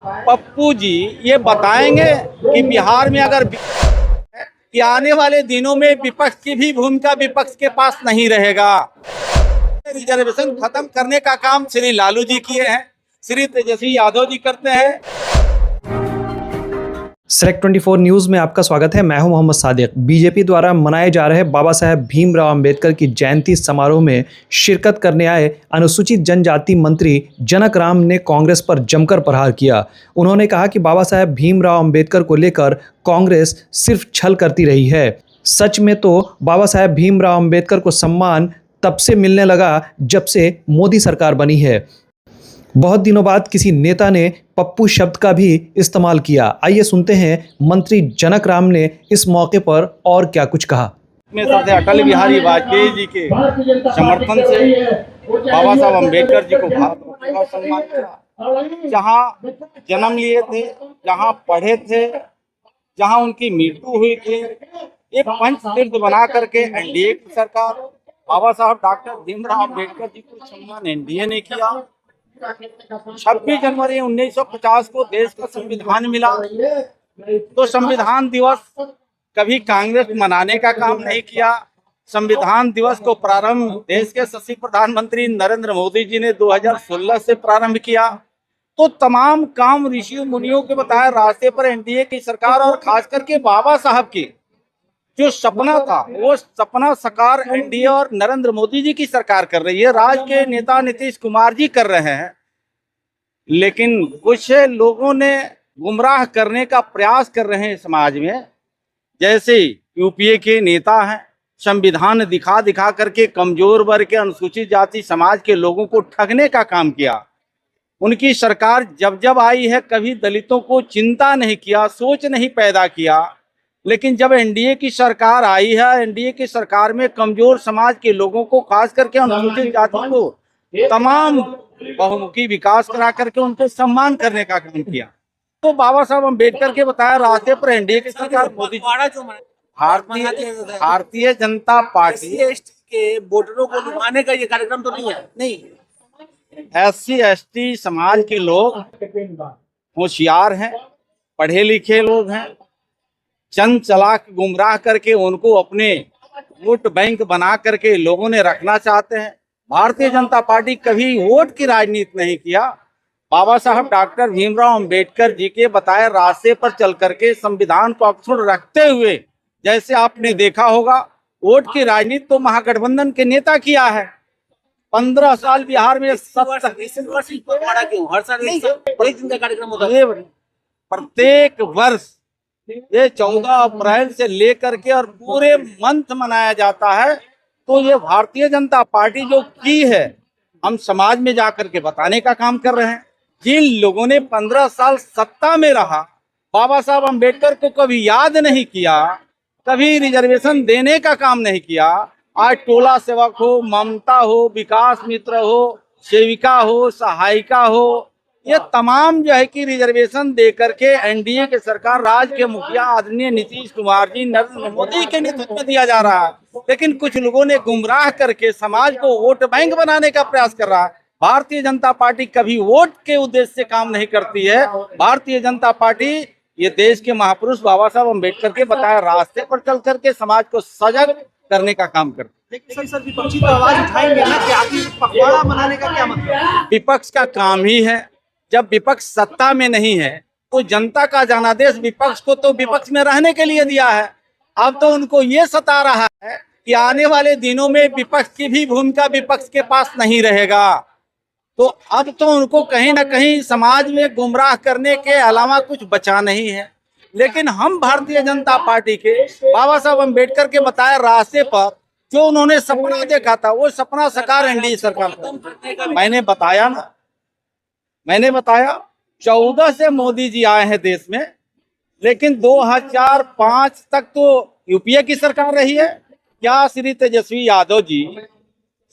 पप्पू जी ये बताएंगे कि बिहार में अगर कि आने वाले दिनों में विपक्ष की भी भूमिका विपक्ष के पास नहीं रहेगा। रिजर्वेशन खत्म करने का काम श्री लालू जी किए हैं, श्री तेजस्वी यादव जी करते हैं। सेलेक्ट 24 न्यूज में आपका स्वागत है। मैं हूं मोहम्मद सादिक। बीजेपी द्वारा मनाए जा रहे बाबा साहेब भीमराव अंबेडकर की जयंती समारोह में शिरकत करने आए अनुसूचित जनजाति मंत्री जनक राम ने कांग्रेस पर जमकर प्रहार किया। उन्होंने कहा कि बाबा साहेब भीमराव अंबेडकर को लेकर कांग्रेस सिर्फ छल करती रही है। सच में तो बाबा साहेब भीमराव अंबेडकर को सम्मान तब से मिलने लगा जब से मोदी सरकार बनी है। बहुत दिनों बाद किसी नेता ने पप्पू शब्द का भी इस्तेमाल किया। आइए सुनते हैं मंत्री जनक राम ने इस मौके पर और क्या कुछ कहा। में सबसे अटल बिहारी वाजपेयी जी के समर्थन से बाबा साहब अम्बेडकर जी को भारत रत्न का सम्मान मिला। जहाँ जन्म लिए थे, जहाँ पढ़े थे, जहाँ उनकी मृत्यु हुई थी, एक पंच तीर्थ बना करके एनडीए की सरकार बाबा साहब डॉक्टर भीमराव अम्बेडकर जी को सम्मान एनडीए ने किया। 26 जनवरी 1950 को देश का संविधान मिला, तो संविधान दिवस कभी कांग्रेस मनाने का काम नहीं किया। संविधान दिवस को प्रारंभ देश के सशक्त प्रधानमंत्री नरेंद्र मोदी जी ने 2016 से प्रारंभ किया। तो तमाम काम ऋषि मुनियों के बताए रास्ते पर एनडीए की सरकार और खास करके बाबा साहब की जो सपना था वो सपना साकार एनडीए और नरेंद्र मोदी जी की सरकार कर रही है। राज्य के नेता नीतीश कुमार जी कर रहे हैं, लेकिन कुछ लोगों ने गुमराह करने का प्रयास कर रहे हैं समाज में। जैसे यूपीए के नेता हैं, संविधान दिखा दिखा करके कमजोर वर्ग के अनुसूचित जाति समाज के लोगों को ठगने का काम किया। उनकी सरकार जब जब आई है कभी दलितों को चिंता नहीं किया, सोच नहीं पैदा किया। लेकिन जब एनडीए की सरकार आई है, एनडीए की सरकार में कमजोर समाज के लोगों को खास करके अनुसूचित जाति को तमाम बहुमुखी विकास करा करके उनको सम्मान करने का काम किया। तो बाबा साहब अम्बेडकर के बताया रास्ते पर एनडीए की सरकार मोदी भारतीय जनता पार्टी के वोटरों को लुभाने का ये कार्यक्रम तो नहीं है। नहीं, SC/ST समाज के लोग होशियार हैं, पढ़े लिखे लोग हैं, चंद चलाक गुमराह करके उनको अपने वोट बैंक बना करके लोगों ने रखना चाहते हैं। भारतीय जनता पार्टी कभी वोट की राजनीति नहीं किया। बाबा साहब डॉक्टर भीमराव अंबेडकर जी के बताए रास्ते पर चल करके संविधान को अक्षुण्ण रखते हुए, जैसे आपने देखा होगा, वोट की राजनीति तो महागठबंधन के नेता किया है। 15 साल बिहार में प्रत्येक वर्ष ये 14 अप्रैल से लेकर के और पूरे मंथ मनाया जाता है। तो ये भारतीय जनता पार्टी जो की है, हम समाज में जाकर के बताने का काम कर रहे हैं। जिन लोगों ने 15 साल सत्ता में रहा, बाबा साहब अम्बेडकर को कभी याद नहीं किया, कभी रिजर्वेशन देने का काम नहीं किया। आज टोला सेवक हो, ममता हो, विकास मित्र हो, सेविका हो, सहायिका हो, ये तमाम जो है कि रिजर्वेशन दे करके एनडीए के सरकार राज्य के मुखिया आदरणीय नीतीश कुमार जी नरेंद्र मोदी के नेतृत्व में दिया जा रहा है। लेकिन कुछ लोगों ने गुमराह करके समाज को वोट बैंक बनाने का प्रयास कर रहा है। भारतीय जनता पार्टी कभी वोट के उद्देश्य से काम नहीं करती है। भारतीय जनता पार्टी ये देश के महापुरुष बाबा साहब अम्बेडकर के बताए रास्ते पर चल करके समाज को सजग करने का काम करती है। लेकिन सर विपक्षी तो आवाज उठाएंगे ना कि आखिर पखवाड़ा मनाने का क्या मतलब? विपक्ष का काम ही है, जब विपक्ष सत्ता में नहीं है तो जनता का जनादेश विपक्ष को तो विपक्ष में रहने के लिए दिया है। अब तो उनको ये सता रहा है कि आने वाले दिनों में विपक्ष की भी भूमिका विपक्ष के पास नहीं रहेगा। तो अब तो उनको कहीं ना कहीं समाज में गुमराह करने के अलावा कुछ बचा नहीं है। लेकिन हम भारतीय जनता पार्टी के बाबा साहब अम्बेडकर के बताए रास्ते पर जो उन्होंने सपना देखा था, वो सपना साकार एनडीए सरकार। मैंने बताया 14 से मोदी जी आए हैं देश में, लेकिन 2005 तक तो यूपीए की सरकार रही है। क्या श्री तेजस्वी यादव जी,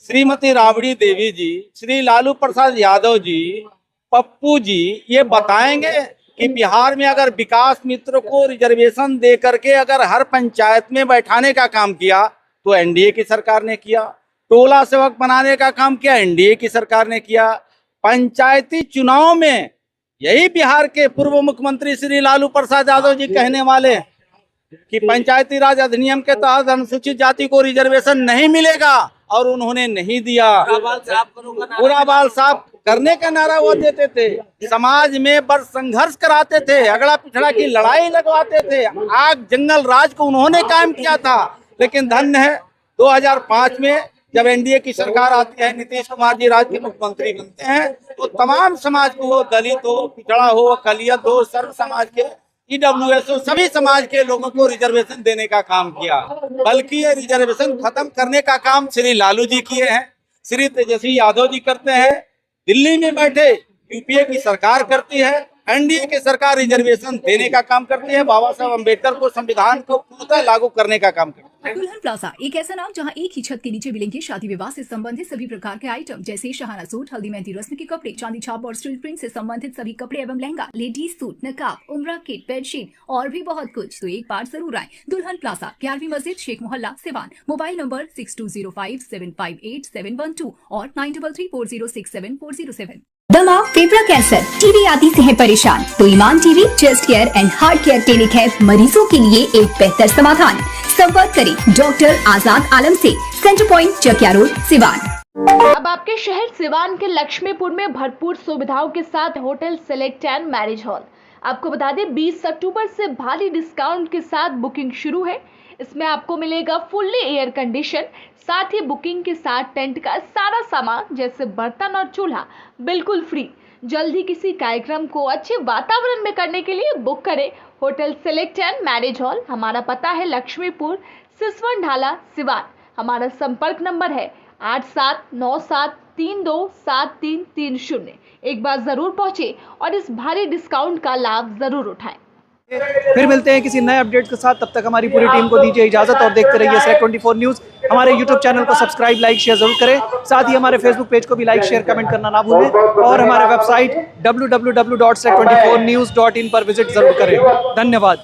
श्रीमती राबड़ी देवी जी, श्री लालू प्रसाद यादव जी, पप्पू जी ये बताएंगे कि बिहार में अगर विकास मित्र को रिजर्वेशन दे करके अगर हर पंचायत में बैठाने का काम किया तो एनडीए की सरकार ने किया। टोला सेवक बनाने का काम किया एनडीए की सरकार ने किया। पंचायती चुनाव में यही बिहार के पूर्व मुख्यमंत्री श्री लालू प्रसाद यादव जी कहने वाले हैं कि पंचायती राज अधिनियम के तहत अनुसूचित जाति को रिजर्वेशन नहीं मिलेगा, और उन्होंने नहीं दिया। पूरा बाल साफ करने का नारा वो देते थे, समाज में बड़ संघर्ष कराते थे, अगड़ा पिछड़ा की लड़ाई लगवाते थे, आग जंगल राज को उन्होंने कायम किया था। लेकिन धन्य है 2005 में जब एनडीए की सरकार आती है, नीतीश कुमार जी राज्य के मुख्यमंत्री बनते हैं, तो तमाम समाज को, दलित हो, पिछड़ा हो, अकलियत हो, सर्व समाज के, ईडब्ल्यूएस हो, सभी समाज के लोगों को रिजर्वेशन देने का काम किया। बल्कि ये रिजर्वेशन खत्म करने का काम श्री लालू जी किए हैं, श्री तेजस्वी यादव जी करते हैं, दिल्ली में बैठे यूपीए की सरकार करती है, एनडीए की सरकार रिजर्वेशन देने का काम करती है, बाबा साहब अम्बेडकर को संविधान को पूर्णतः लागू करने का काम करती है। दुल्हन प्लाजा एक ऐसा नाम जहां एक ही छत के नीचे मिलेंगे शादी विवाह से संबंधित सभी प्रकार के आइटम, जैसे शहाना सूट, हल्दी मेहंदी रस्म के कपड़े, चांदी छाप और स्टील प्रिंट से संबंधित सभी कपड़े एवं लहंगा, लेडीज सूट, नकाब, उम्रा किट, बेडशीट और भी बहुत कुछ। तो एक बार जरूर आए दुल्हन प्लाजा, 11वीं मस्जिद, शेख मोहल्ला, सिवान। मोबाइल नंबर 6205758712 और 9334067407। दमा, फेफड़ा कैंसर, टीबी आदि से है परेशान तो Iman TB, chest care and heart care clinic है मरीजों के लिए एक बेहतर समाधान। संपर्क करें डॉक्टर आजाद आलम से, centre point, Chakiya road, Siwan. अब आपके शहर सिवान के लक्ष्मीपुर में भरपूर सुविधाओं के साथ hotel select and marriage hall. आपको बता दें 20 अक्टूबर से भारी डिस्काउंट के साथ बुकिंग शुरू है। इसमें आपको मिलेगा फुल्ली एयर कंडीशन, साथ ही बुकिंग के साथ टेंट का सारा सामान जैसे बर्तन और चूल्हा बिल्कुल फ्री। जल्द ही किसी कार्यक्रम को अच्छे वातावरण में करने के लिए बुक करें hotel select and marriage hall. हमारा पता है लक्ष्मीपुर, सिसवन ढाला, सिवान। हमारा संपर्क नंबर है 8797327330। एक बार जरूर पहुंचे और इस भारी डिस्काउंट का लाभ जरूर उठाएं। फिर मिलते हैं किसी नए अपडेट के साथ, तब तक हमारी पूरी टीम को दीजिए इजाजत और देखते रहिए SREC 24 न्यूज़। हमारे यूट्यूब चैनल को सब्सक्राइब, लाइक, शेयर जरूर करें। साथ ही हमारे फेसबुक पेज को भी लाइक, शेयर, कमेंट करना ना भूलें और हमारे वेबसाइट www.srec24news.in पर विजिट जरूर करें। धन्यवाद।